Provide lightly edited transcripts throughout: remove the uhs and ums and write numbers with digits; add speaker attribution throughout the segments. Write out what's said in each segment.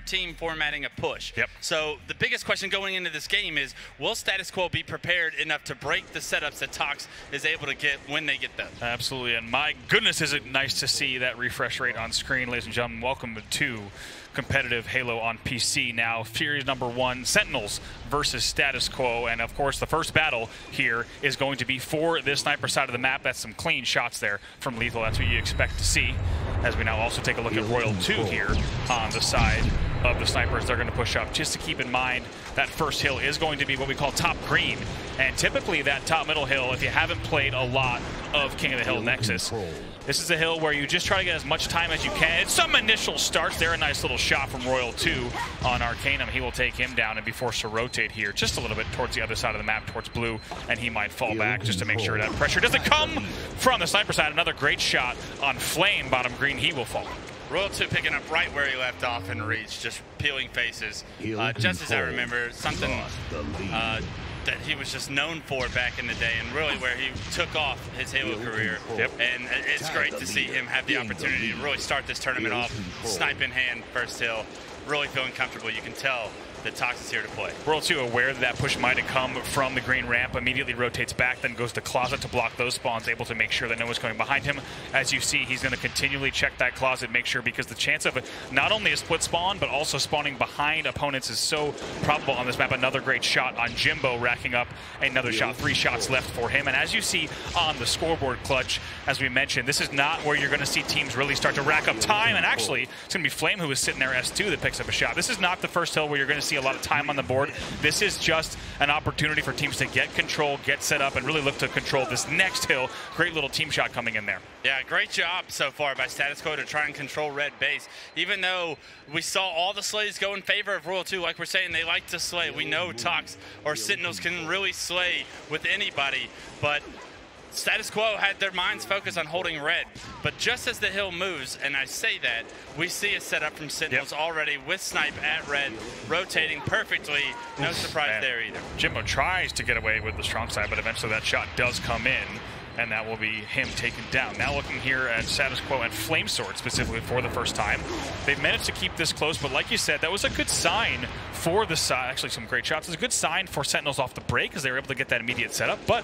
Speaker 1: team formatting a push.
Speaker 2: Yep.
Speaker 1: So the biggest question going into this game is, will Status Quo be prepared enough to break the setups that Tox is able to get when they get them?
Speaker 2: Absolutely, and my goodness, is it nice to see that refresh rate on screen, ladies and gentlemen. Welcome to competitive Halo on PC now. Series number 1, Sentinels versus Status Quo, and of course the first battle here is going to be for this sniper side of the map. That's some clean shots there from Lethal. That's what you expect to see, as we now also take a look at Royal 2 here on the side of the snipers. They're going to push up. Just to keep in mind, that first hill is going to be what we call top green, and typically that top middle hill, if you haven't played a lot of King of the Hill Nexus, this is a hill where you just try to get as much time as you can. It's some initial starts there. A nice little shot from Royal 2 on Arcanum. He will take him down and be forced to rotate here just a little bit towards the other side of the map, towards blue, and he might fall back just to make sure that pressure doesn't come from the sniper side. Another great shot on Flame, bottom green. He will fall.
Speaker 1: Royal 2 picking up right where he left off in reach, just peeling faces. Just as I remember, something that he was just known for back in the day, and really where he took off his Halo career.
Speaker 2: Yep.
Speaker 1: And it's great to see him have the opportunity to really start this tournament off, snipe in hand, first hill, really feeling comfortable. You can tell that Tox is here to play.
Speaker 2: Royal 2 aware that that push might have come from the green ramp, immediately rotates back, then goes to closet to block those spawns, able to make sure that no one's going behind him. As you see, he's going to continually check that closet, make sure, because the chance of not only a split spawn, but also spawning behind opponents is so probable on this map. Another great shot on Jimbo, racking up another shot. 3 shots left for him. And as you see on the scoreboard clutch, as we mentioned, this is not where you're going to see teams really start to rack up time. And actually, it's going to be Flame, who is sitting there, S2, that picks up a shot. This is not the first hill where you're going to see a lot of time on the board. This is just an opportunity for teams to get control, get set up, and really look to control this next hill. Great little team shot coming in there.
Speaker 1: Yeah, great job so far by Status Quo to try and control red base. Even though we saw all the slays go in favor of Royal 2, like we're saying, they like to slay. We know Tox or Sentinels can really slay with anybody, but Status Quo had their minds focused on holding red. But just as the hill moves, and I say that, we see a setup from Sentinels already with Snipe at red, rotating perfectly. No surprise there either.
Speaker 2: Jimbo tries to get away with the strong side, but eventually that shot does come in, and that will be him taken down. Now looking here at Status Quo and Flame Sword specifically for the first time. They've managed to keep this close, but like you said, that was a good sign for the side. Actually, some great shots. It's a good sign for Sentinels off the break, because they were able to get that immediate setup. But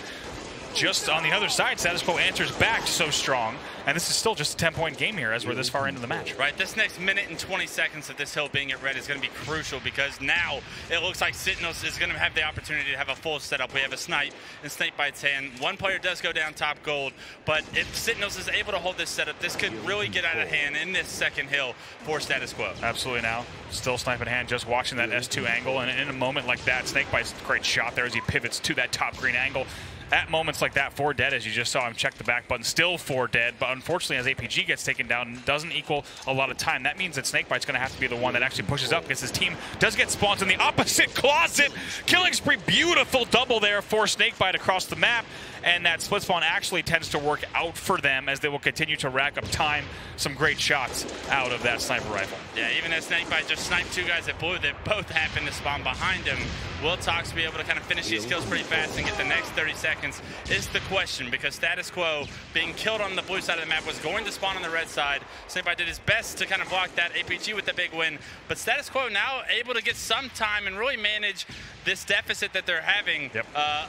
Speaker 2: just on the other side, Status Quo answers back so strong, and this is still just a 10-point game here as we're this far into the match.
Speaker 1: Right, this next minute and 20 seconds of this hill being at red is going to be crucial, because now it looks like Sentinels is going to have the opportunity to have a full setup. We have a snipe, and Snake Bites hand. One player does go down top gold, but if Sentinels is able to hold this setup, this could really get out of hand in this second hill for Status Quo.
Speaker 2: Absolutely. Now, still snipe in hand, just watching that S2 angle, and in a moment like that, Snake Bites, great shot there as he pivots to that top green angle. At moments like that, 4 dead, as you just saw him check the back button, still 4 dead, but unfortunately as APG gets taken down, doesn't equal a lot of time. That means that Snakebite's going to have to be the one that actually pushes up, because his team does get spawned in the opposite closet. Killing spree, beautiful double there for Snakebite across the map, and that split spawn actually tends to work out for them as they will continue to rack up time. Some great shots out of that sniper rifle.
Speaker 1: Yeah, even as Snakebite just sniped 2 guys at blue that both happen to spawn behind him, will Tox be able to kind of finish these kills pretty fast and get the next 30 seconds is the question, because Status Quo being killed on the blue side of the map was going to spawn on the red side. Snakebite did his best to kind of block that. APG with the big win, but Status Quo now able to get some time and really manage this deficit that they're having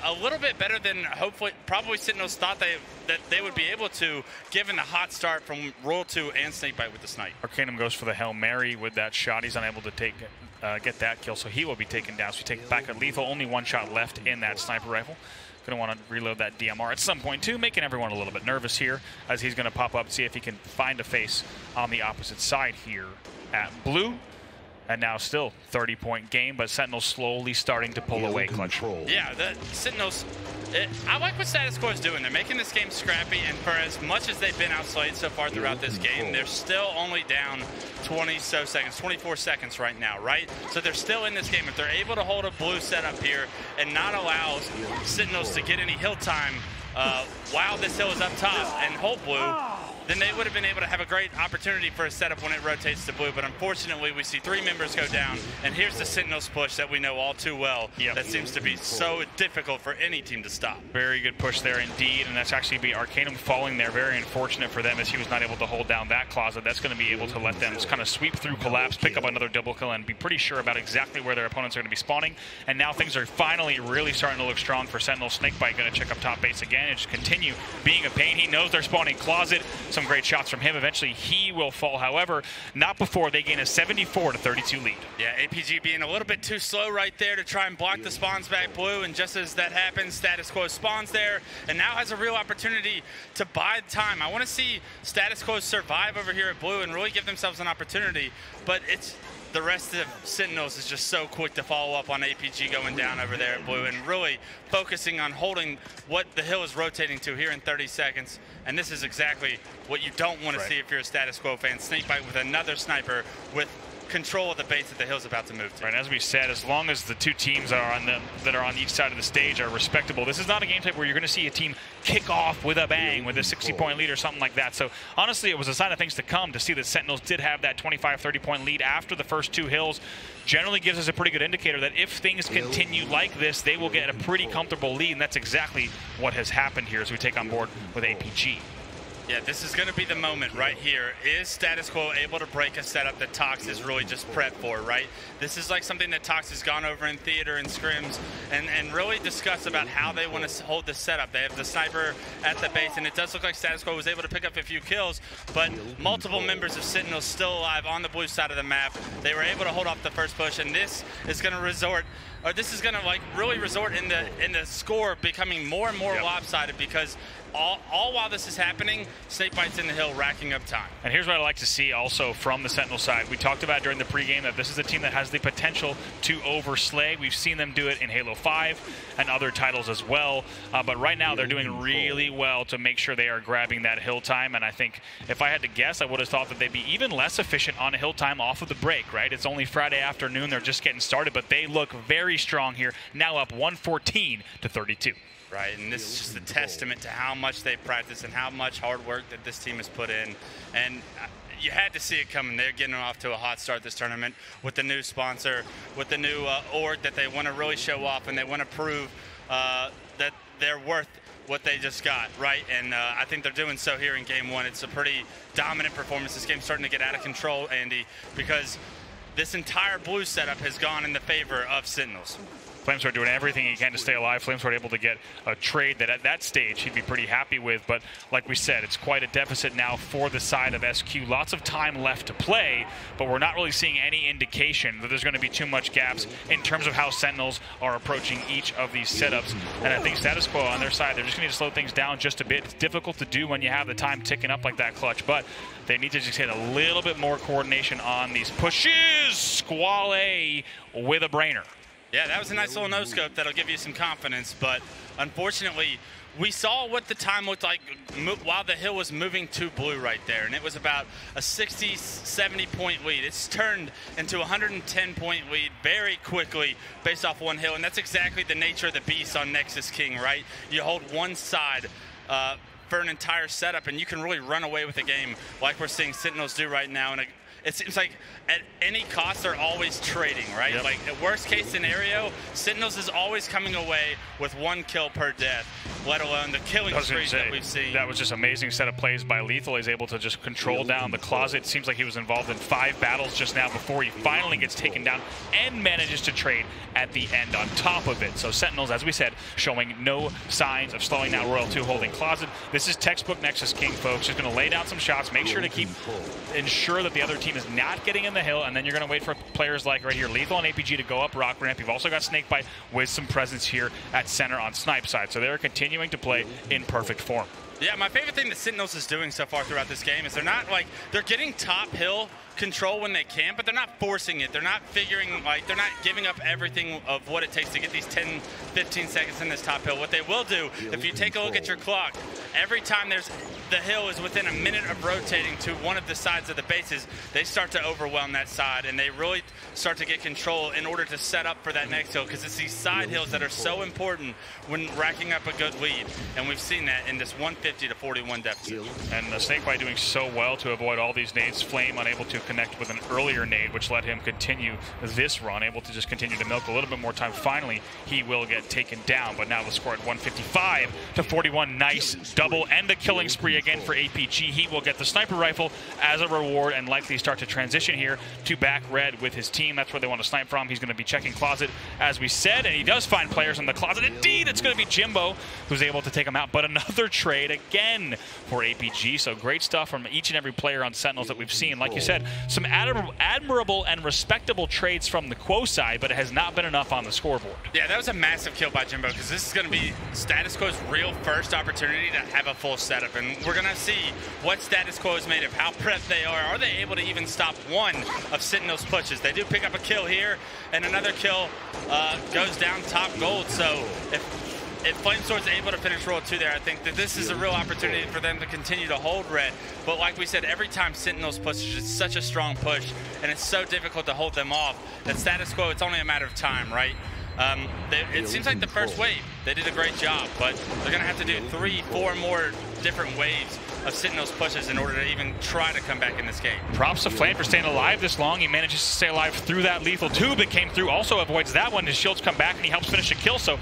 Speaker 1: a little bit better than hopefully probably Sentinels thought that they would be able to, given the hot start from Royal 2 and Snakebite with the snipe.
Speaker 2: Arcanum goes for the Hail Mary with that shot. He's unable to get that kill, so he will be taken down. So we take it back at Lethal. Only 1 shot left in that sniper rifle. Going to want to reload that DMR at some point too, making everyone a little bit nervous here as he's going to pop up, see if he can find a face on the opposite side here at blue. And now still 30-point game, but Sentinels slowly starting to pull away clutch.
Speaker 1: Yeah, the Sentinels, I like what Status Quo is doing. They're making this game scrappy, and for as much as they've been outslayed so far throughout this game, they're still only down 24 seconds right now, right? So they're still in this game. If they're able to hold a blue setup here and not allow Sentinels to get any hill time while this hill is up top and hold blue, then they would have been able to have a great opportunity for a setup when it rotates to blue. But unfortunately, we see 3 members go down, and here's the Sentinels push that we know all too well. That seems to be so difficult for any team to stop.
Speaker 2: Very good push there indeed, and that's actually be Arcanum falling there. Very unfortunate for them as he was not able to hold down that closet. That's going to be able to let them just kind of sweep through collapse, pick up another double kill, and be pretty sure about exactly where their opponents are going to be spawning. And now things are finally really starting to look strong for Sentinel. Snakebite going to check up top base again and just continue being a pain. He knows they're spawning closet. Some great shots from him. Eventually he will fall, however, not before they gain a 74-32 lead.
Speaker 1: Yeah, APG being a little bit too slow right there to try and block the spawns back blue, and just as that happens, Status Quo spawns there and now has a real opportunity to buy time. I want to see Status Quo survive over here at blue and really give themselves an opportunity, but it's the rest of Sentinels is just so quick to follow up on APG going down over there at blue and really focusing on holding what the hill is rotating to here in 30 seconds. And this is exactly what you don't want to see if you're a Status Quo fan. Snakebite with another sniper with control of the base that the hill's about to move to.
Speaker 2: Right, as we said, as long as the 2 teams that are on each side of the stage are respectable, this is not a game type where you're going to see a team kick off with a bang with a 60-point lead or something like that. So honestly, it was a sign of things to come to see that Sentinels did have that 25-30-point lead after the first 2 hills. Generally gives us a pretty good indicator that if things continue like this, they will get a pretty comfortable lead, and that's exactly what has happened here as we take on board with APG.
Speaker 1: Yeah, this is going to be the moment right here. Is Status Quo able to break a setup that Tox is really just prepped for, right? This is like something that Tox has gone over in theater and scrims and really discussed about how they want to hold this setup. They have the sniper at the base, and it does look like Status Quo was able to pick up a few kills, but multiple members of Sentinels still alive on the blue side of the map. They were able to hold off the first push, and this is going to resort, or this is going to like really resort in the score becoming more and more lopsided, because all while this is happening, Snakebite's in the hill racking up time.
Speaker 2: And here's what I like to see also from the Sentinel side. We talked about during the pregame that this is a team that has the potential to overslay. We've seen them do it in Halo 5 and other titles as well. But right now they're doing really well to make sure they are grabbing that hill time. And I think if I had to guess, I would have thought that they'd be even less efficient on a hill time off of the break, right? It's only Friday afternoon. They're just getting started, but they look very strong here. Now up 114-32.
Speaker 1: Right, and this is just a testament to how much they practice and how much hard work that this team has put in. And you had to see it coming. They're getting off to a hot start this tournament with the new sponsor, with the new org that they want to really show off, and they want to prove that they're worth what they just got, right? And I think they're doing so here in Game 1. It's a pretty dominant performance. This game's starting to get out of control, Andy, because this entire blue setup has gone in the favor of Sentinels.
Speaker 2: Flamesword doing everything he can to stay alive. Flamesword able to get a trade that at that stage he'd be pretty happy with, but like we said, it's quite a deficit now for the side of SQ. Lots of time left to play, but we're not really seeing any indication that there's going to be too much gaps in terms of how Sentinels are approaching each of these setups. And I think Status Quo on their side, they're just going to need to slow things down just a bit. It's difficult to do when you have the time ticking up like that, Clutch, but they need to just get a little bit more coordination on these pushes. Squale with a brainer.
Speaker 1: Yeah, that was a nice little no-scope that'll give you some confidence, but unfortunately, we saw what the time looked like while the hill was moving to blue right there, and it was about a 60, 70-point lead. It's turned into a 110-point lead very quickly based off one hill, and that's exactly the nature of the beast on Nexus King, right? You hold one side for an entire setup, and you can really run away with the game like we're seeing Sentinels do right now. And it seems like at any cost they're always trading, right? Yep. Like the worst case scenario, Sentinels is always coming away with 1 kill per death, let alone the killing streak that we've seen.
Speaker 2: That was just amazing set of plays by Lethal. He's able to just control down the closet. It seems like he was involved in 5 battles just now before he finally gets taken down and manages to trade at the end on top of it. So Sentinels, as we said, showing no signs of slowing down. Royal 2 holding closet. This is textbook Nexus King, folks. Just going to lay down some shots, make sure to ensure that the other team is not getting in the hill, and then you're going to wait for players like right here, Lethal and APG, to go up rock ramp. You've also got Snakebite with some presence here at center on Snipe side. So they're continuing to play in perfect form.
Speaker 1: Yeah, my favorite thing that Sentinels is doing so far throughout this game is they're not like, they're getting top hill control when they can, but they're not forcing it. They're not figuring, like, they're not giving up everything of what it takes to get these 10, 15 seconds in this top hill. What they will do, if you take a look at your clock, every time the hill is within a minute of rotating to one of the sides of the bases, they start to overwhelm that side, and they really start to get control in order to set up for that next hill, because it's these side hills that are so important when racking up a good lead, and we've seen that in this 150 to 41 deficit.
Speaker 2: And the Snakebite doing so well to avoid all these nades. Flame unable to connect with an earlier nade, which let him continue this run, able to just continue to milk a little bit more time. Finally, he will get taken down, but now the score at 155 to 41. Nice double and a killing spree again for APG. He will get the sniper rifle as a reward and likely start to transition here to back red with his team. That's where they want to snipe from. He's going to be checking closet, as we said, and he does find players in the closet. Indeed, it's going to be Jimbo who's able to take him out, but another trade again for APG. So great stuff from each and every player on Sentinels that we've seen. Like you said, some admirable and respectable trades from the Quo side, but it has not been enough on the scoreboard.
Speaker 1: Yeah, that was a massive kill by Jimbo, because this is going to be Status Quo's real first opportunity to have a full setup, and we're going to see what Status Quo is made of, how prepped they are. Are they able to even stop one of Sentinel's pushes? They do pick up a kill here, and another kill goes down top gold. So if Flamesword's able to finish roll 2 there, I think that this is a real opportunity for them to continue to hold red. But like we said, every time Sentinels pushes, it's such a strong push, and it's so difficult to hold them off that Status Quo, it's only a matter of time, right? It seems like the first wave, they did a great job, but they're going to have to do 3, 4 more different waves of Sentinels pushes in order to even try to come back in this game.
Speaker 2: Props to Flame for staying alive this long. He manages to stay alive through that lethal tube that came through, also avoids that one. His shields come back, and he helps finish a kill. So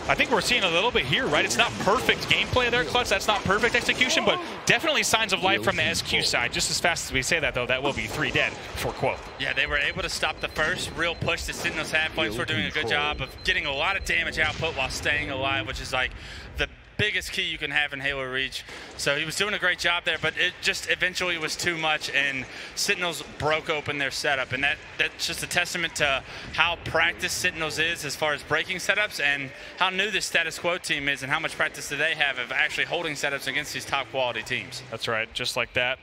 Speaker 2: I think we're seeing a little bit here, right? It's not perfect gameplay there, Clutch. That's not perfect execution, but definitely signs of life from the SQ side. Just as fast as we say that, though, that will be 3 dead for Quo.
Speaker 1: Yeah, they were able to stop the first real push the Sentinels had. Flames were doing a good job of getting a lot of damage output while staying alive, which is like the biggest key you can have in Halo Reach. So he was doing a great job there, but it just eventually was too much, and Sentinels broke open their setup, and that's just a testament to how practiced Sentinels is as far as breaking setups, and how new this Status Quo team is, and how much practice do they have of actually holding setups against these top quality teams.
Speaker 2: That's right, just like that.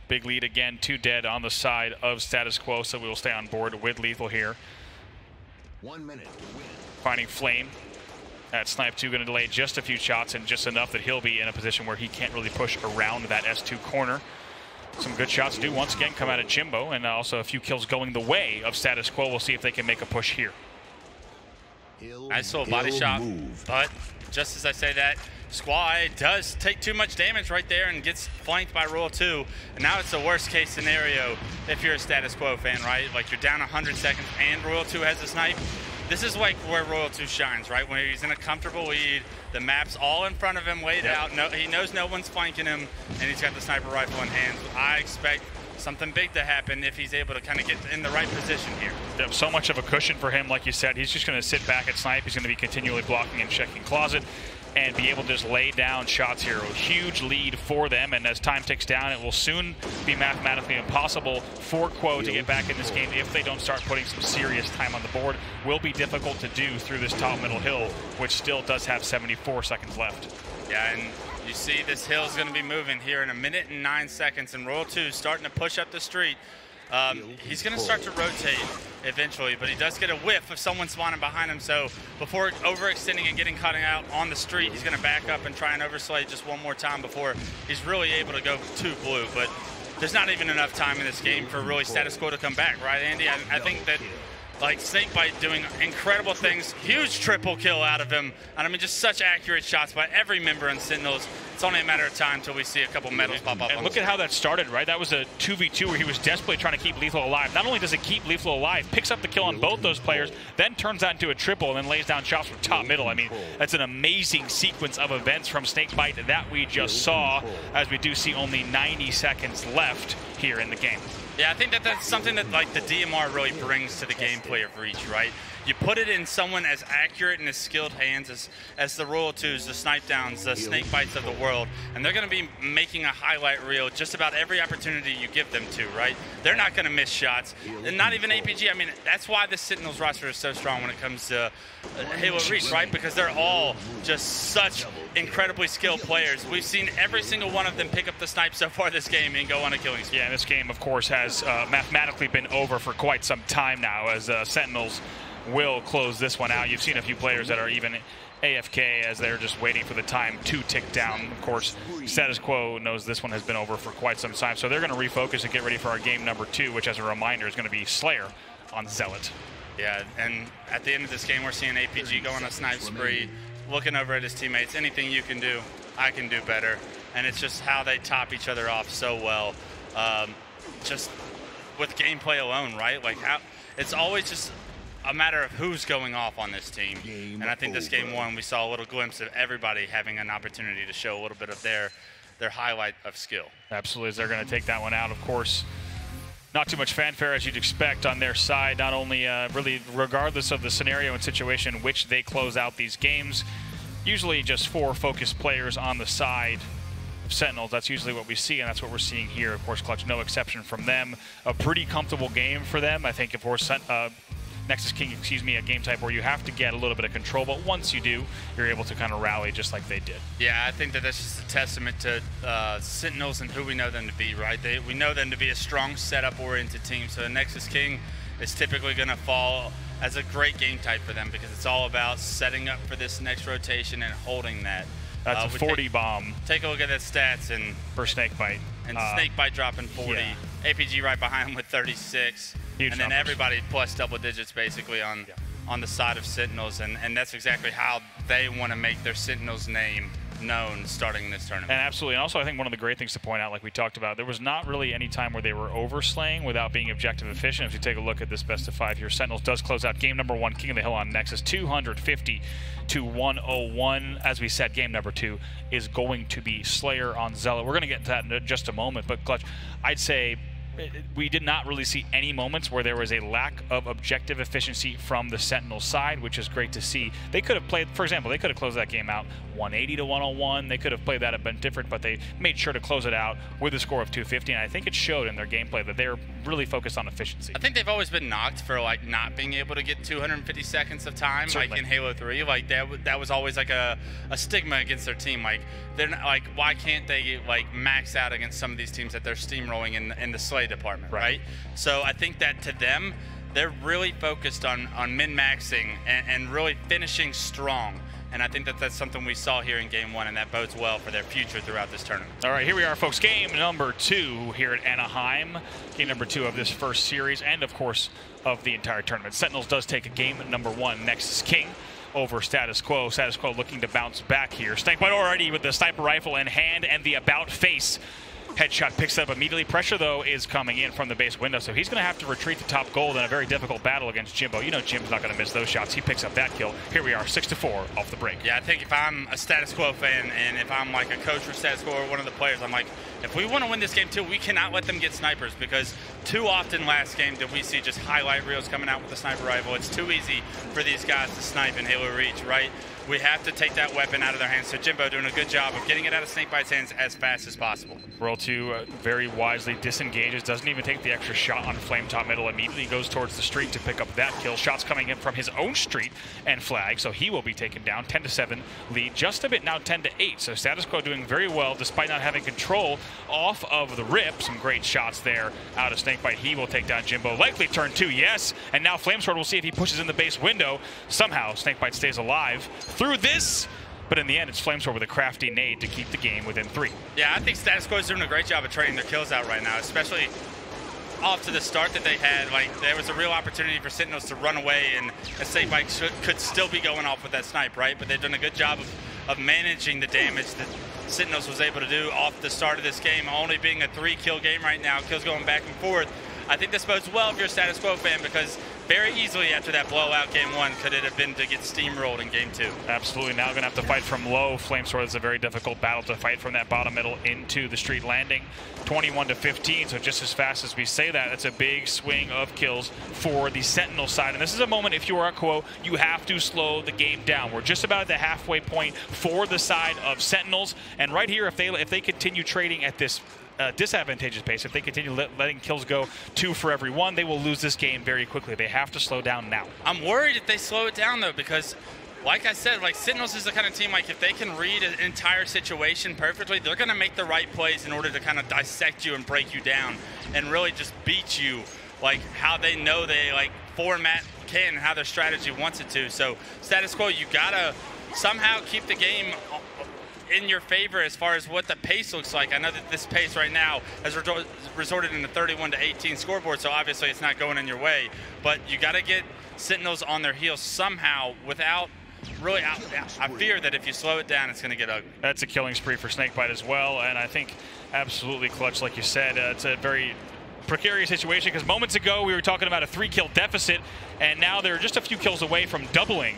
Speaker 2: Big lead again, 2 dead on the side of Status Quo, so we will stay on board with lethal here.
Speaker 3: 1 minute to win.
Speaker 2: Finding Flame. That Snipe 2 going to delay just a few shots, and just enough that he'll be in a position where he can't really push around that S2 corner. Some good shots do once again come out of Jimbo, and also a few kills going the way of Status Quo. We'll see if they can make a push here.
Speaker 1: Nice little body shot, but just as I say that, Squad does take too much damage right there and gets flanked by Royal 2. And now it's the worst case scenario if you're a Status Quo fan, right? Like, you're down 100 seconds and Royal 2 has a snipe. This is like where Royal 2 shines, right? When he's in a comfortable lead, the map's all in front of him, laid out. No, he knows no one's flanking him, and he's got the sniper rifle in hand. I expect something big to happen if he's able to kind of get in the right position here.
Speaker 2: There's so much of a cushion for him, like you said. He's just going to sit back and snipe. He's going to be continually blocking and checking closet, and be able to just lay down shots here. A huge lead for them, and as time ticks down, it will soon be mathematically impossible for Quo to get back in this game if they don't start putting some serious time on the board. Will be difficult to do through this top middle hill, which still does have 74 seconds left.
Speaker 1: Yeah, and you see this hill is going to be moving here in 1 minute and 9 seconds, and Royal 2 starting to push up the street. He's going to start to rotate eventually, but he does get a whiff of someone spawning behind him. So before overextending and getting caught out on the street, he's going to back up and try and overslay just one more time before he's really able to go to blue. But there's not even enough time in this game for really Status Quo to come back, right, Andy? I think that, like, Snakebite doing incredible things, huge triple kill out of him, and I mean just such accurate shots by every member in Sentinels. It's only a matter of time until we see a couple medals pop up.
Speaker 2: And look at how that started, right? That was a 2v2 where he was desperately trying to keep Lethal alive. Not only does it keep Lethal alive, picks up the kill on both those players, then turns that into a triple and then lays down shots from top middle. I mean, that's an amazing sequence of events from Snakebite that we just saw, as we do see only 90 seconds left here in the game.
Speaker 1: Yeah, I think that that's something that, like, the DMR really brings to the gameplay of Reach, right? You put it in someone as accurate and as skilled hands as the Royal 2s, the Snipe Downs, the Snakebites of the world, and they're going to be making a highlight reel just about every opportunity you give them to, right? They're not going to miss shots, and not even APG. I mean, that's why the Sentinels roster is so strong when it comes to Halo Reach, right? Because they're all just such incredibly skilled players. We've seen every single one of them pick up the snipe so far this game and go on a killing spree.
Speaker 2: Yeah, this game, of course, has mathematically been over for quite some time now, as Sentinels will close this one out. You've seen a few players that are even AFK as they're just waiting for the time to tick down. Of course, Status Quo knows this one has been over for quite some time, so they're going to refocus and get ready for our game number 2, which, as a reminder, is going to be Slayer on Zealot.
Speaker 1: Yeah, and at the end of this game, we're seeing APG go on a snipe spree, looking over at his teammates. Anything you can do, I can do better. And it's just how they top each other off so well. Just with gameplay alone, right? Like, how it's always just a matter of who's going off on this team. And I think this game 1, we saw a little glimpse of everybody having an opportunity to show a little bit of their highlight of skill.
Speaker 2: Absolutely, as they're going to take that one out, of course. Not too much fanfare, as you'd expect, on their side. Not only really regardless of the scenario and situation in which they close out these games, usually just 4 focused players on the side of Sentinels. That's usually what we see, and that's what we're seeing here. Of course, Clutch, no exception from them. A pretty comfortable game for them. I think, of course, Nexus King, a game type where you have to get a little bit of control, but once you do, you're able to kind of rally just like they did.
Speaker 1: Yeah, I think that that's just a testament to Sentinels and who we know them to be, right? We know them to be a strong setup-oriented team, so Nexus King is typically going to fall as a great game type for them because it's all about setting up for this next rotation and holding that.
Speaker 2: That's a 40 bomb.
Speaker 1: Take a look at that stats and
Speaker 2: for Snakebite.
Speaker 1: And Snakebite dropping 40. Yeah. APG right behind him with 36.
Speaker 2: Huge
Speaker 1: and then
Speaker 2: numbers.
Speaker 1: Everybody plus double digits basically on the side of Sentinels, and that's exactly how they want to make their Sentinels name known starting this tournament.
Speaker 2: And absolutely, and also I think one of the great things to point out, like we talked about, there was not really any time where they were overslaying without being objective efficient. If you take a look at this best of 5 here, Sentinels does close out game number 1, King of the Hill on Nexus, 250 to 101. As we said, game number 2 is going to be Slayer on Zealot. We're going to get into that in just a moment, but Clutch, I'd say we did not really see any moments where there was a lack of objective efficiency from the Sentinel side, which is great to see. They could have played, for example, they could have closed that game out 180 to 101. They could have played that a bit different, but they made sure to close it out with a score of 250, and I think it showed in their gameplay that they're really focused on efficiency.
Speaker 1: I think they've always been knocked for like not being able to get 250 seconds of time. Certainly. Like in Halo 3, like that was always like a stigma against their team. Like they're not, like, why can't they like max out against some of these teams that they're steamrolling in the Slay department, right? So I think that to them, they're really focused on min-maxing and really finishing strong. And I think that that's something we saw here in game 1, and that bodes well for their future throughout this tournament.
Speaker 2: All right, here we are, folks. Game number 2 here at Anaheim. Game number 2 of this first series, and of course of the entire tournament. Sentinels does take a game number 1, Nexus King over Status Quo. Status Quo looking to bounce back here. Snakebite already with the sniper rifle in hand and the about face. Headshot picks up immediately. Pressure, though, is coming in from the base window, so he's going to have to retreat to top gold in a very difficult battle against Jimbo. You know Jim's not going to miss those shots. He picks up that kill. Here we are, 6-4 off the break.
Speaker 1: Yeah, I think if I'm a Status Quo fan and if I'm like a coach for Status Quo or one of the players, I'm like, if we want to win this game too, we cannot let them get snipers, because too often last game did we see just highlight reels coming out with the sniper rifle. It's too easy for these guys to snipe in Halo Reach, right? We have to take that weapon out of their hands. So Jimbo doing a good job of getting it out of Snakebite's hands as fast as possible.
Speaker 2: Roll 2 very wisely disengages, doesn't even take the extra shot on Flame Top Middle, immediately goes towards the street to pick up that kill. Shots coming in from his own street and flag, so he will be taken down. 10-7 lead, just a bit now 10-8. So Status Quo doing very well despite not having control off of the rip. Some great shots there out of Snakebite. He will take down Jimbo. Likely turn 2, yes. And now Flamesword, we'll see if he pushes in the base window. Somehow Snakebite stays alive through this, but in the end, it's Flamesword with a crafty nade to keep the game within 3.
Speaker 1: Yeah, I think Status Quo is doing a great job of trading their kills out right now, especially off to the start that they had. Like, there was a real opportunity for Sentinels to run away, and Snakebite could still be going off with that snipe, right? But they've done a good job of managing the damage that Sentinels was able to do off the start of this game, only being a 3-kill game right now, kills going back and forth. I think this bodes well if you're a Status Quo fan, because very easily after that blowout game 1 could it have been to get steamrolled in game 2.
Speaker 2: Absolutely. Now going to have to fight from low. Flamesword is a very difficult battle to fight from that bottom middle into the street landing. 21-15, so just as fast as we say that, it's a big swing of kills for the Sentinel side. And this is a moment, if you are a Quo, you have to slow the game down. We're just about at the halfway point for the side of Sentinels. And right here, if they continue trading at this disadvantageous pace, if they continue letting kills go 2 for every 1, they will lose this game very quickly. They have to slow down now.
Speaker 1: I'm worried if they slow it down, though, because like I said, like Sentinels is the kind of team, like if they can read an entire situation perfectly, they're going to make the right plays in order to kind of dissect you and break you down and really just beat you like how they know they like format can and how their strategy wants it to. So status quo, you got to somehow keep the game in your favor as far as what the pace looks like. I know that this pace right now has resorted in the 31-18 scoreboard, so obviously it's not going in your way, but you got to get Sentinels on their heels somehow without really, I fear that if you slow it down, it's going to get ugly.
Speaker 2: That's a killing spree for Snakebite as well, and I think absolutely clutch, like you said. It's a very precarious situation because moments ago we were talking about a 3-kill deficit, and now they're just a few kills away from doubling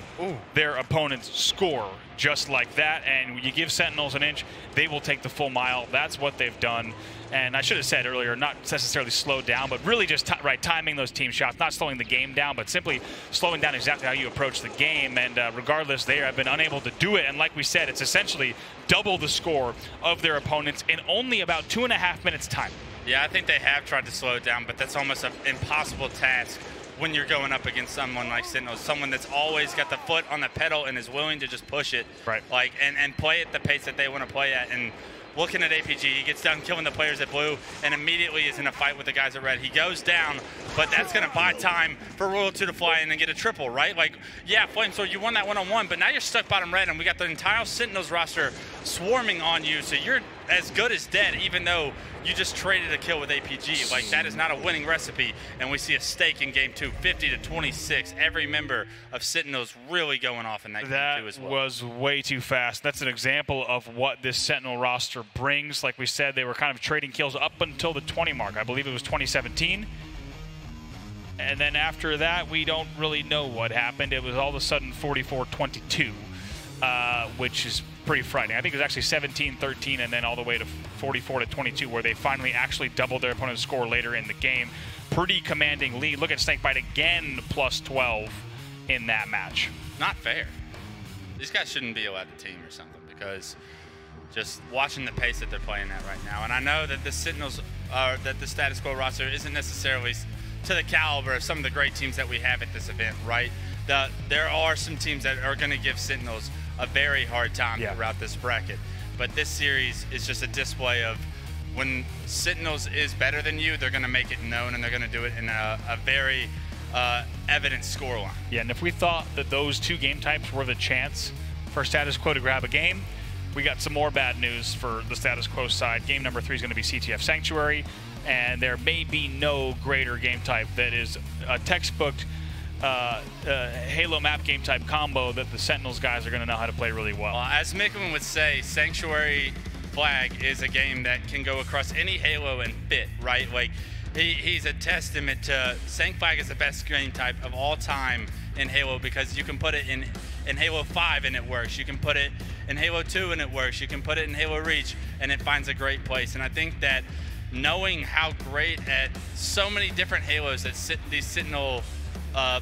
Speaker 2: their opponent's score just like that. And when you give Sentinels an inch, they will take the full mile. That's what they've done. And I should have said earlier, not necessarily slowed down, but really just timing those team shots, not slowing the game down, but simply slowing down exactly how you approach the game. And regardless, they have been unable to do it. And like we said, it's essentially double the score of their opponents in only about 2.5 minutes time.
Speaker 1: Yeah, I think they have tried to slow it down, but that's almost an impossible task when you're going up against someone like Sentinels, someone that's always got the foot on the pedal and is willing to just push it,
Speaker 2: right?
Speaker 1: Like and play at the pace that they want to play at. And looking at APG, he gets done killing the players at blue and immediately is in a fight with the guys at red. He goes down, but that's going to buy time for Royal 2 to fly in and get a triple, right? Like, yeah, Flamesword, you won that one-on-one, but now you're stuck bottom red, and we got the entire Sentinels roster swarming on you, so you're as good as dead, even though you just traded a kill with APG. Like, that is not a winning recipe, and we see a stake in game 2, 50-26. Every member of Sentinels really going off in that game 2 as well.
Speaker 2: That was way too fast. That's an example of what this Sentinel roster brings. Like we said, they were kind of trading kills up until the 20 mark. I believe it was 2017. And then after that, we don't really know what happened. It was all of a sudden 44-22, which is pretty frightening. I think it was actually 17-13 and then all the way to 44-22, where they finally actually doubled their opponent's score later in the game. Pretty commanding lead. Look at Snakebite again, plus 12 in that match.
Speaker 1: Not fair. These guys shouldn't be allowed to team or something, because just watching the pace that they're playing at right now. And I know that the Sentinels, that the status quo roster isn't necessarily to the caliber of some of the great teams that we have at this event, right? There are some teams that are going to give Sentinels a very hard time throughout this bracket. But this series is just a display of when Sentinels is better than you, they're going to make it known, and they're going to do it in a very evident scoreline. Yeah,
Speaker 2: and if we thought that those two game types were the chance for status quo to grab a game, we got some more bad news for the status quo side. Game number 3 is going to be CTF Sanctuary, and there may be no greater game type that is a textbook Halo map game type combo that the Sentinels guys are going to know how to play really well.
Speaker 1: As Mickman would say, Sanctuary Flag is a game that can go across any Halo and fit, right? Like, he's a testament to Sanc Flag is the best game type of all time in Halo, because you can put it in Halo 5 and it works. You can put it in Halo 2 and it works. You can put it in Halo Reach and it finds a great place. And I think that knowing how great at so many different Halos that these Sentinel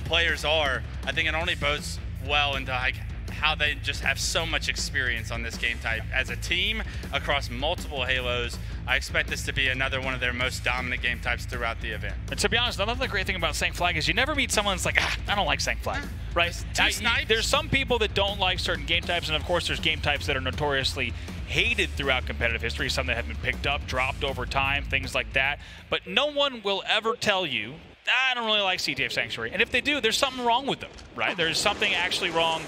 Speaker 1: players are, I think it only bodes well into like how they just have so much experience on this game type as a team across multiple Halos. I expect this to be another one of their most dominant game types throughout the event.
Speaker 2: And to be honest, another great thing about Sanc Flag is you never meet someone that's like, I don't like Sanc Flag, right? There's some people that don't like certain game types, and of course there's game types that are notoriously hated throughout competitive history, some that have been picked up, dropped over time, things like that. But no one will ever tell you, I don't really like CTF Sanctuary. And if they do, there's something wrong with them, right? There's something actually wrong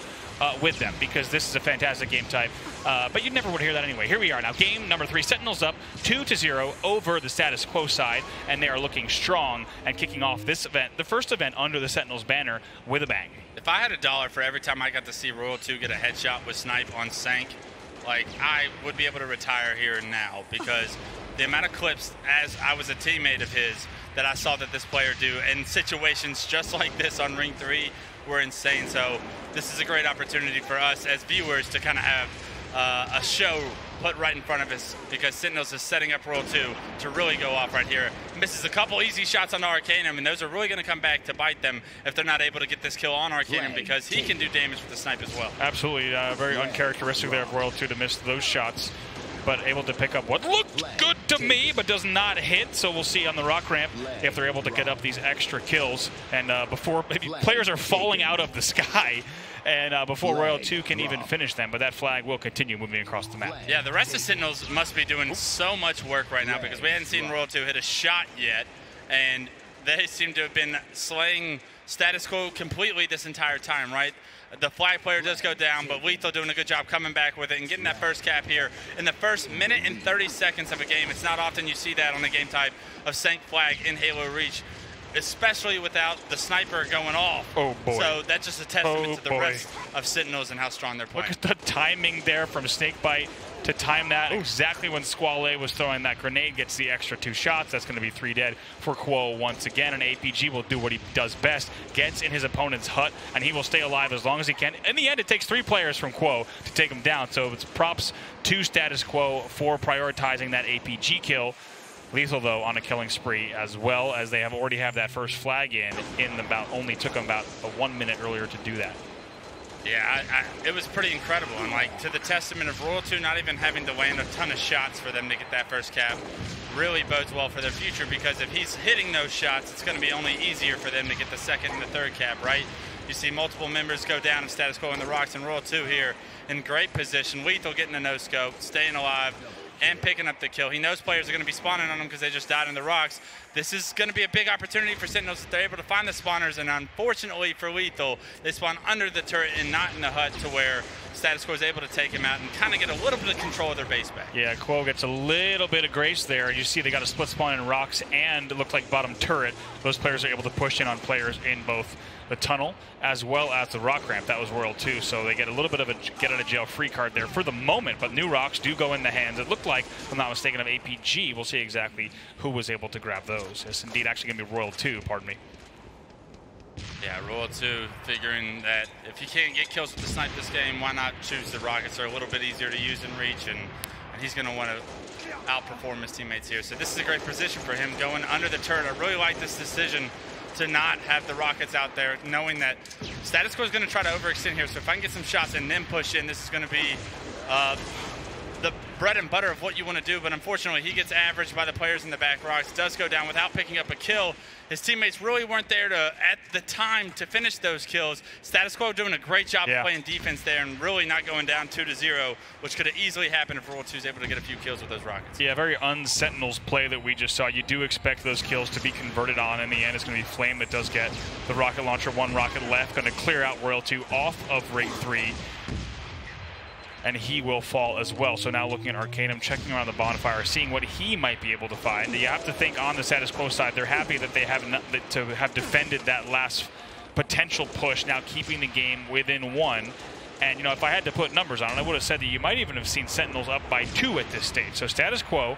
Speaker 2: with them, because this is a fantastic game type. But you never would hear that anyway. Here we are now, game number 3. Sentinels up 2-0 over the status quo side, and they are looking strong and kicking off this event, the first event under the Sentinels banner, with a bang.
Speaker 1: If I had $1 for every time I got to see Royal 2 get a headshot with Snipe on Sanc, like, I would be able to retire here and now, because the amount of clips as I was a teammate of his that I saw that this player do in situations just like this on Ring 3 were insane. So this is a great opportunity for us as viewers to kind of have a show put right in front of us, because Sentinels is setting up Royal 2 to really go off right here. Misses a couple easy shots on Arcanum, and those are really going to come back to bite them if they're not able to get this kill on Arcanum, because he can do damage with the snipe as well.
Speaker 2: Absolutely, very uncharacteristic there of Royal 2 to miss those shots, but able to pick up what looked good to me, but does not hit. So we'll see on the rock ramp if they're able to get up these extra kills. And before maybe players are falling out of the sky, and before Royal 2 can even finish them, but that flag will continue moving across the map.
Speaker 1: Yeah, the rest of Sentinels must be doing so much work right now, because we hadn't seen Royal 2 hit a shot yet, and they seem to have been slaying status quo completely this entire time, right? The flag player does go down, but Lethal doing a good job coming back with it and getting that first cap here in the first minute and 30 seconds of a game. It's not often you see that on the game type of Sank Flag in Halo Reach, especially without the sniper going off.
Speaker 2: Oh boy.
Speaker 1: So that's just a testament to the rest of Sentinels and how strong they're playing.
Speaker 2: Look at the timing there from Snakebite to time that exactly when Squale was throwing that grenade, gets the extra 2 shots. That's going to be 3 dead for Quo once again. And APG will do what he does best, gets in his opponent's hut, and he will stay alive as long as he can. In the end, it takes 3 players from Quo to take him down. So it's props to Status Quo for prioritizing that APG kill. Lethal, though, on a killing spree, as well as they have already have that first flag in about, only took them about 1 minute earlier to do that.
Speaker 1: Yeah, it was pretty incredible. And like, to the testament of Royal 2 not even having to land a ton of shots for them to get that first cap really bodes well for their future, because if he's hitting those shots, it's going to be only easier for them to get the second and the third cap, right? You see multiple members go down of Status Quo in the rocks, and Royal 2 here in great position. Lethal getting a no-scope, staying alive, and picking up the kill. He knows players are going to be spawning on him because they just died in the rocks. This is going to be a big opportunity for Sentinels if they're able to find the spawners, and unfortunately for Lethal, they spawn under the turret and not in the hut, to where Status Quo is able to take him out and kind of get a little bit of control of their base back.
Speaker 2: Yeah, Quo gets a little bit of grace there. You see they got a split spawn in rocks and it looked like bottom turret. Those players are able to push in on players in both the tunnel as well as the rock ramp. That was Royal 2, so they get a little bit of a get out of jail free card there for the moment, but new rocks do go in the hands, it looked like, if I'm not mistaken, of APG. We'll see exactly who was able to grab those. It's indeed actually going to be Royal 2, pardon me.
Speaker 1: Yeah, Royal 2 figuring that if he can't get kills with the snipe this game, why not choose the rockets? They're a little bit easier to use in Reach, and he's going to want to outperform his teammates here. So this is a great position for him going under the turret. I really like this decision to not have the rockets out there, knowing that Status Quo is going to try to overextend here. So if I can get some shots and then push in, this is going to be the bread and butter of what you want to do. But unfortunately, he gets averaged by the players in the back rocks, does go down without picking up a kill. His teammates really weren't there at the time to finish those kills. Status Quo doing a great job of playing defense there and really not going down 2-0, which could have easily happened if Royal 2 is able to get a few kills with those rockets.
Speaker 2: Yeah, very un-Sentinels play that we just saw. You do expect those kills to be converted on. In the end, it's going to be Flame that does get the rocket launcher. 1 rocket left, going to clear out Royal 2 off of Ring 3. And he will fall as well. So now looking at Arcanum, checking around the bonfire, seeing what he might be able to find. You have to think on the Status Quo side, they're happy that they have to have defended that last potential push, now keeping the game within 1. And, you know, if I had to put numbers on it, I would have said that you might even have seen Sentinels up by 2 at this stage. So Status Quo,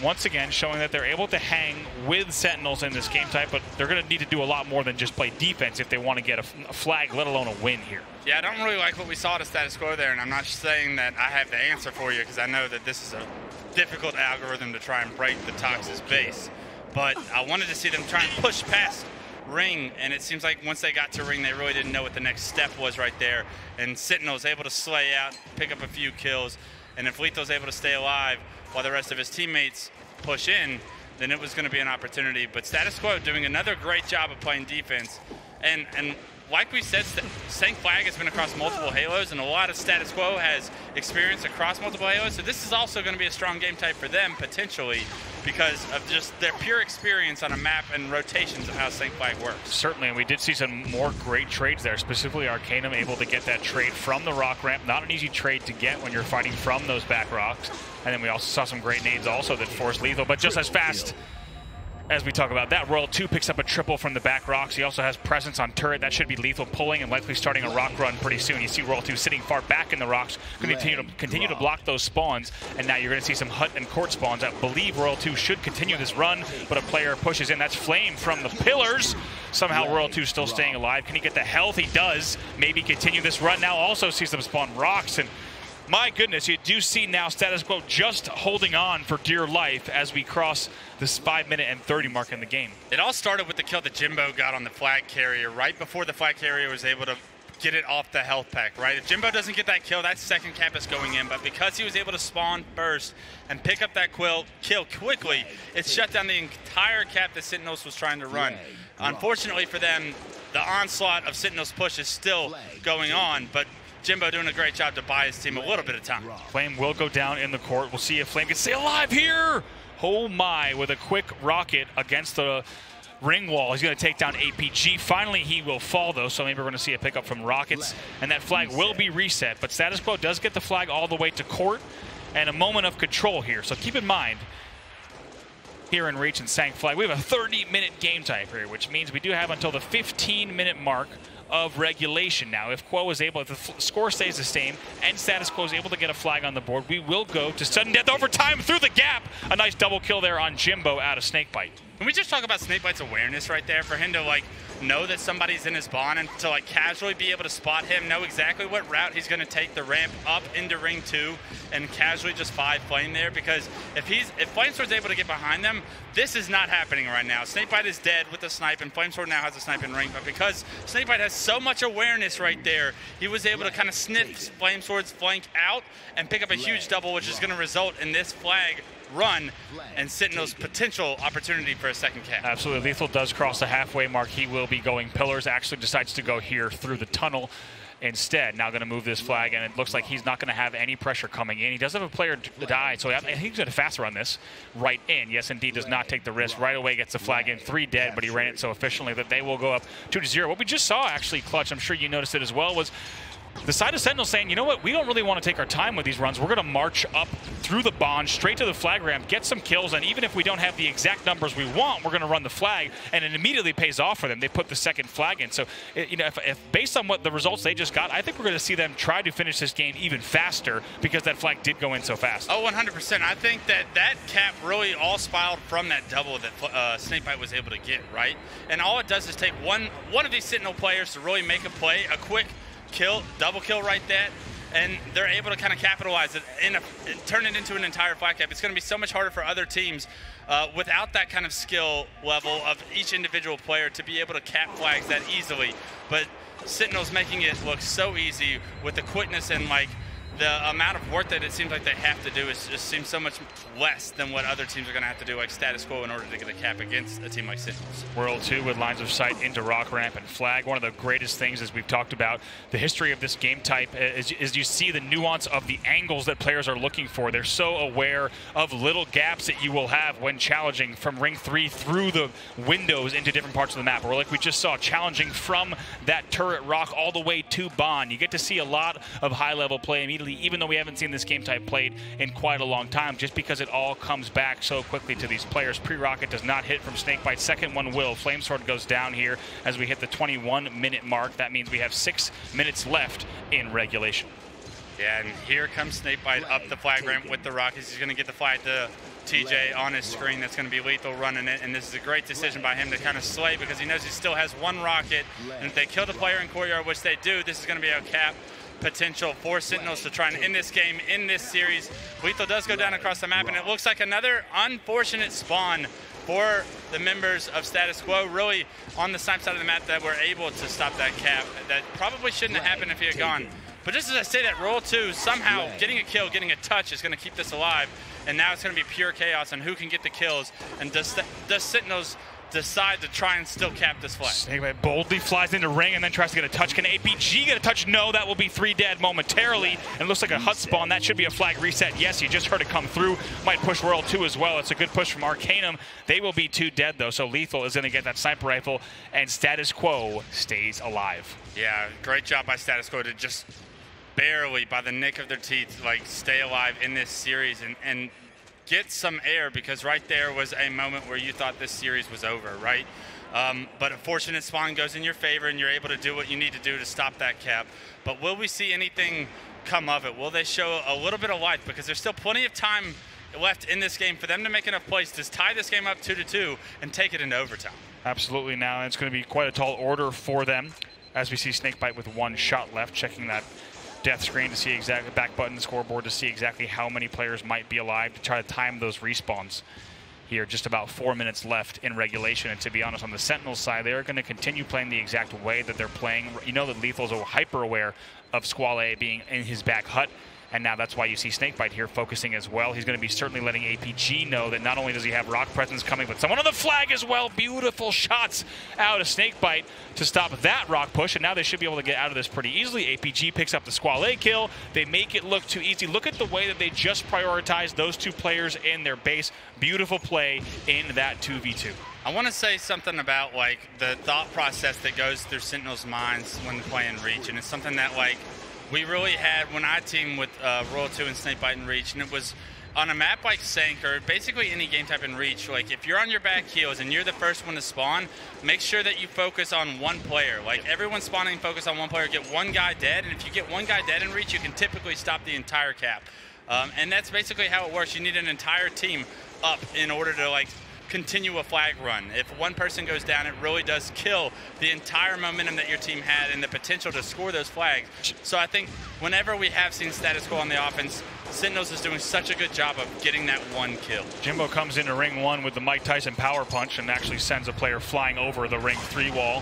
Speaker 2: once again, showing that they're able to hang with Sentinels in this game type, but they're going to need to do a lot more than just play defense if they want to get a flag, let alone a win here.
Speaker 1: Yeah, I don't really like what we saw to Status Quo there, and I'm not saying that I have the answer for you, because I know that this is a difficult algorithm to try and break the Tox's base. But I wanted to see them try and push past Ring, and it seems like once they got to Ring, they really didn't know what the next step was right there. And Sentinel's able to slay out, pick up a few kills, and if Lethal's able to stay alive while the rest of his teammates push in, then it was going to be an opportunity. But Status Quo doing another great job of playing defense, and like we said, Sank Flag has been across multiple Halos, and a lot of Status Quo has experience across multiple Halos, so this is also going to be a strong game type for them, potentially, because of just their pure experience on a map and rotations of how Sank Flag works.
Speaker 2: Certainly, and we did see some more great trades there, specifically Arcanum able to get that trade from the rock ramp. Not an easy trade to get when you're fighting from those back rocks. And then we also saw some great nades also that forced Lethal, but just as fast as we talk about that. Royal 2 picks up a triple from the back rocks. He also has presence on turret. That should be lethal, pulling and likely starting a rock run pretty soon. You see Royal 2 sitting far back in the rocks, continue to block those spawns, and now you're going to see some hut and court spawns. I believe Royal 2 should continue this run, but a player pushes in. That's Flame from the pillars. Somehow Royal 2 still staying alive. Can he get the health? He does. Maybe continue this run. Now also sees them spawn rocks, and my goodness, you do see now Status Quo just holding on for dear life as we cross this 5-minute and 30 mark in the game.
Speaker 1: It all started with the kill that Jimbo got on the flag carrier right before the flag carrier was able to get it off the health pack, right? If Jimbo doesn't get that kill, that second cap is going in, but because he was able to spawn first and pick up that kill quickly, it shut down the entire cap that Sentinels was trying to run. Unfortunately for them, the onslaught of Sentinels push is still going on, but Jimbo doing a great job to buy his team a little bit of time.
Speaker 2: Flame will go down in the court. We'll see if Flame can stay alive here. Oh my, with a quick rocket against the ring wall. He's going to take down APG. Finally, he will fall, though, so maybe we're going to see a pickup from Rockets, and that flag will be reset. But Status Quo does get the flag all the way to court, and a moment of control here. So keep in mind, here in Reach and Sank Flag, we have a 30-minute game time here, which means we do have until the 15-minute mark of regulation. Now, if Quo is able, if the score stays the same and Status Quo is able to get a flag on the board, we will go to sudden death overtime through the gap. A nice double kill there on Jimbo out of Snakebite.
Speaker 1: Can we just talk about Snakebite's awareness right there? For him to know that somebody's in his spawn and to casually be able to spot him, know exactly what route he's going to take the ramp up into ring 2 and casually just 5 Flame there, because if Flamesword's able to get behind them, this is not happening right now. Snakebite is dead with the snipe, and Flamesword now has a snipe in ring, but because Snakebite has so much awareness right there, he was able to kind of sniff Flamesword's flank out and pick up a huge double, which is going to result in this flag run and Sentinel's potential opportunity for a second cap.
Speaker 2: Absolutely. Lethal does cross the halfway mark. He will be going pillars. Actually decides to go here through the tunnel instead. Now going to move this flag, and it looks like he's not going to have any pressure coming in. He does have a player die, so I think he's going to fast run this right in. Yes, indeed, does not take the risk. Right away gets the flag in. 3 dead, but he ran it so efficiently that they will go up 2-0. What we just saw, actually, Clutch, I'm sure you noticed it as well, was the side of Sentinel saying, you know what, we don't really want to take our time with these runs. We're going to march up through the bond, straight to the flag ramp, get some kills, and even if we don't have the exact numbers we want, we're going to run the flag, and it immediately pays off for them. They put the second flag in. So, if based on what the results they just got, I think we're going to see them try to finish this game even faster because that flag did go in so fast.
Speaker 1: Oh, 100%. I think that cap really all spiraled from that double that Snakebite was able to get, right? And all it does is take one of these Sentinel players to really make a play, a quick kill, double kill right there, and they're able to kind of capitalize it and turn it into an entire flag cap. It's going to be so much harder for other teams without that kind of skill level of each individual player to be able to cap flags that easily. But Sentinel's making it look so easy with the quickness and the amount of work that it seems like they have to do just seems so much less than what other teams are going to have to do, like Status Quo, in order to get a cap against a team like Sentinels.
Speaker 2: World 2 with lines of sight into rock ramp and flag. One of the greatest things, as we've talked about, the history of this game type is you see the nuance of the angles that players are looking for. They're so aware of little gaps that you will have when challenging from ring 3 through the windows into different parts of the map. Or like we just saw, challenging from that turret rock all the way to bond. You get to see a lot of high-level play immediately, even though we haven't seen this game type played in quite a long time, just because it all comes back so quickly to these players. Pre-rocket does not hit from Snakebite. Second one will. Flamesword goes down here as we hit the 21-minute mark. That means we have 6 minutes left in regulation.
Speaker 1: Yeah, and here comes Snakebite up the flag ramp with the Rockets. He's going to get the flag to TJ on his screen. That's going to be lethal running it, and this is a great decision by him to kind of slay, because he knows he still has 1 rocket, and if they kill the player in courtyard, which they do, this is going to be a cap potential for Sentinels to try and end this game, in this series. Lethal does go down across the map, and it looks like another unfortunate spawn for the members of Status Quo, really on the snipe side of the map, that were able to stop that cap. That probably shouldn't have happened if he had gone. But just as I say that, Roll 2 somehow getting a kill, getting a touch is going to keep this alive, and now it's going to be pure chaos on who can get the kills, and does Sentinels decide to try and still cap this flag.
Speaker 2: Snakebite boldly flies into ring and then tries to get a touch. Can APG get a touch? No, that will be 3 dead momentarily. And looks like a hut spawn. That should be a flag reset. Yes, you just heard it come through. Might push World 2 as well. It's a good push from Arcanum. They will be 2 dead, though. So Lethal is going to get that sniper rifle, and Status Quo stays alive.
Speaker 1: Yeah, great job by Status Quo to just barely, by the nick of their teeth, stay alive in this series. And get some air, because right there was a moment where you thought this series was over, right? But a fortunate spawn goes in your favor, and you're able to do what you need to do to stop that cap. But will we see anything come of it? Will they show a little bit of life? Because there's still plenty of time left in this game for them to make enough plays to tie this game up 2-2 and take it into overtime.
Speaker 2: Absolutely. Now it's going to be quite a tall order for them, as we see Snakebite with 1 shot left, checking that death screen to see exactly, back button scoreboard to see exactly how many players might be alive to try to time those respawns. Here, just about 4 minutes left in regulation, and to be honest, on the Sentinels side, they are going to continue playing the exact way that they're playing. You know that Lethal's hyper aware of Squall A being in his back hut, and now that's why you see Snakebite here focusing as well. He's going to be certainly letting APG know that not only does he have rock presence coming, but someone on the flag as well. Beautiful shots out of Snakebite to stop that rock push, and now they should be able to get out of this pretty easily. APG picks up the Squall A kill. They make it look too easy. Look at the way that they just prioritized those 2 players in their base. Beautiful play in that 2v2.
Speaker 1: I want to say something about like the thought process that goes through Sentinels' minds when playing Reach, and it's something that like we really had when I teamed with Royal 2 and Snakebite in Reach, and it was on a map like Sank, or basically any game type in Reach. Like if you're on your back heels and you're the first one to spawn, make sure that you focus on one player. Like everyone spawning, focus on one player, get one guy dead, and if you get one guy dead in Reach, you can typically stop the entire cap. And that's basically how it works. You need an entire team up in order to like continue a flag run. If one person goes down, it really does kill the entire momentum that your team had and the potential to score those flags. So I think whenever we have seen status quo on the offense, Sentinels is doing such a good job of getting that 1 kill.
Speaker 2: Jimbo comes into ring 1 with the Mike Tyson power punch and actually sends a player flying over the ring 3 wall.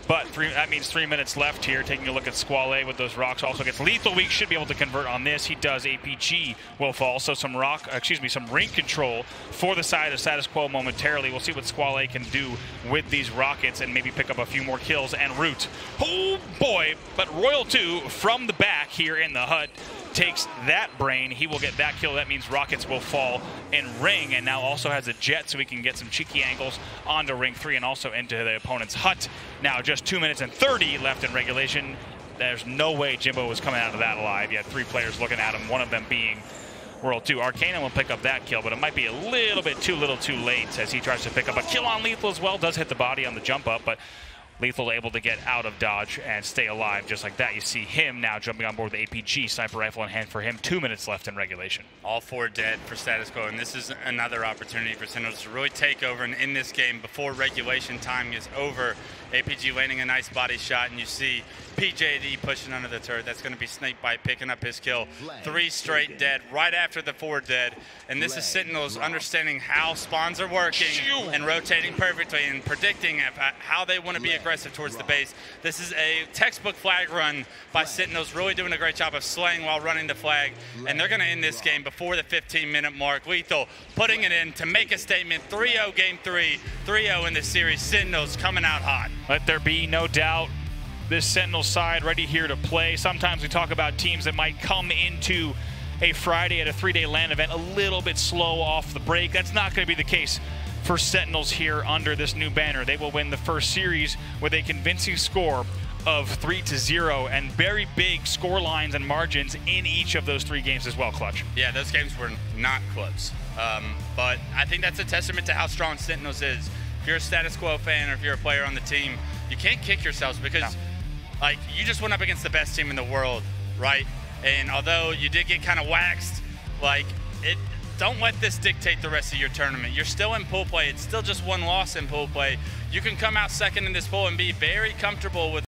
Speaker 2: But that means 3 minutes left here. Taking a look at Squall A with those rocks, also gets Lethal Weak. Should be able to convert on this. He does. APG will fall. So some ring control for the side of status quo momentarily. We'll see what Squall A can do with these rockets and maybe pick up a few more kills en route. Oh boy! But Royal 2 from the back here in the hut takes that brain. He will get that kill. That means rockets will fall in ring, and now also has a jet, so we can get some cheeky angles onto ring 3 and also into the opponent's hut. Now just 2 minutes and 30 left in regulation. There's no way Jimbo was coming out of that alive. You had 3 players looking at him, one of them being World 2. Arcana will pick up that kill, but it might be a little bit too late as he tries to pick up a kill on Lethal as well. Does hit the body on the jump up, but Lethal able to get out of dodge and stay alive just like that. You see him now jumping on board with the APG, sniper rifle in hand for him. 2 minutes left in regulation.
Speaker 1: All 4 dead for status quo, and this is another opportunity for Sentinels to really take over and in this game before regulation time is over. APG landing a nice body shot, and you see PJD pushing under the turret. That's going to be Snakebite picking up his kill. 3 straight dead right after the 4 dead. And this is Sentinels understanding how spawns are working and rotating perfectly and predicting how they want to be aggressive towards the base. This is a textbook flag run by Sentinels, really doing a great job of slaying while running the flag. And they're going to end this game before the 15-minute mark. Lethal putting it in to make a statement. 3-0 game 3, 3-0 in this series. Sentinels coming out hot.
Speaker 2: Let there be no doubt. This Sentinels side ready here to play. Sometimes we talk about teams that might come into a Friday at a 3-day LAN event a little bit slow off the break. That's not going to be the case for Sentinels here under this new banner. They will win the first series with a convincing score of 3-0 and very big score lines and margins in each of those 3 games as well, Clutch.
Speaker 1: Yeah, those games were not close. But I think that's a testament to how strong Sentinels is. If you're a status quo fan or if you're a player on the team, you can't kick yourselves because like you just went up against the best team in the world, right? And although you did get kind of waxed, like don't let this dictate the rest of your tournament. You're still in pool play. It's still just 1 loss in pool play. You can come out second in this pool and be very comfortable with